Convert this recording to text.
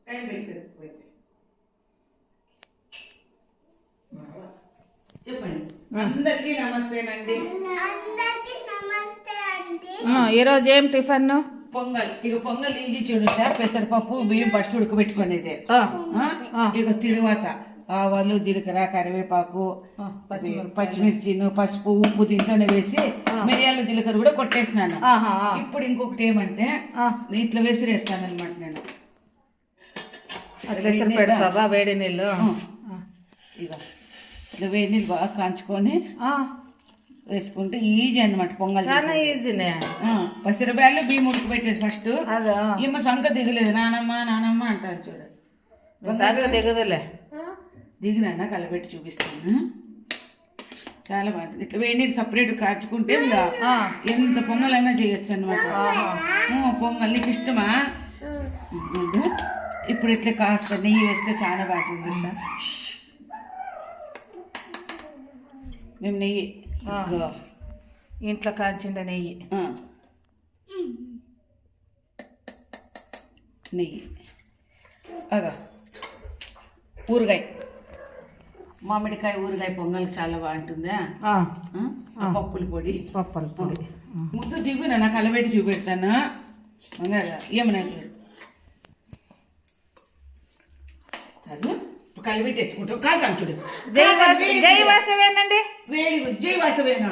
Time పెట్టకపోతే చెప్పండి. అందరికీ నమస్తేనండి. ఈరోజు ఏం టిఫిన్? పొంగల్. ఇక పొంగల్ ఈజీ చూడు సార్. పెసరపప్పు బియ్యం ఫస్ట్ ఉడకబెట్టుకునేదే. ఇక తిరువాత ఆవాలు, జీలకర్ర, కరివేపాకు, పచ్చిమిర్చిను, పసుపు, ఉప్పు దీంట్లోనే వేసి మిరియాలు, జీలకర్ర కూడా కొట్టేసినాను. ఇప్పుడు ఇంకొకటి ఏమంటే ఇట్లా వేసిరేస్తాను అనమాట నేను. పెడతావా వేడి నీళ్ళు? ఇక ఇట్లా వేడి నీళ్ళు బాగా కాంచుకొని వేసుకుంటే ఈజీ అనమాట పొంగల్. చాలా ఈజీనే. పసిరబ్యాళ్ళు బియ్యం ఉడకబెట్టేసి ఫస్ట్ ఈమె సంక దిగలేదు. నానమ్మ నానమ్మ అంటారు చూడు. సంక దిగదులే. దిగినా కలబెట్టి చూపిస్తాను. చాలా బాగుంటుంది. ఇట్లా వేడి నీళ్ళు సపరేట్ కాచుకుంటే ఎంత పొంగలైనా చేయొచ్చు అనమాట. పొంగల్ నీకు ఇష్టమా? ఇప్పుడు ఇట్లా కాస్త నెయ్యి వేస్తే చాలా బాగుంటుంది సార్. మేము నెయ్యి ఇంట్లో కాంచిండ నెయ్యి. నెయ్యి అగా ఊరగాయ, మామిడికాయ ఊరగాయ పొంగల్ చాలా బాగుంటుందా? పప్పుల పొడి, ముద్దు దిగునా నాకు కలబెట్టి చూపెడతాను. ఏమన్నా కలిపెట్టి ఎత్తుకుంటావు కాదు చూడు. జై వాసవేనండి. వేడి జై వాసవేనా?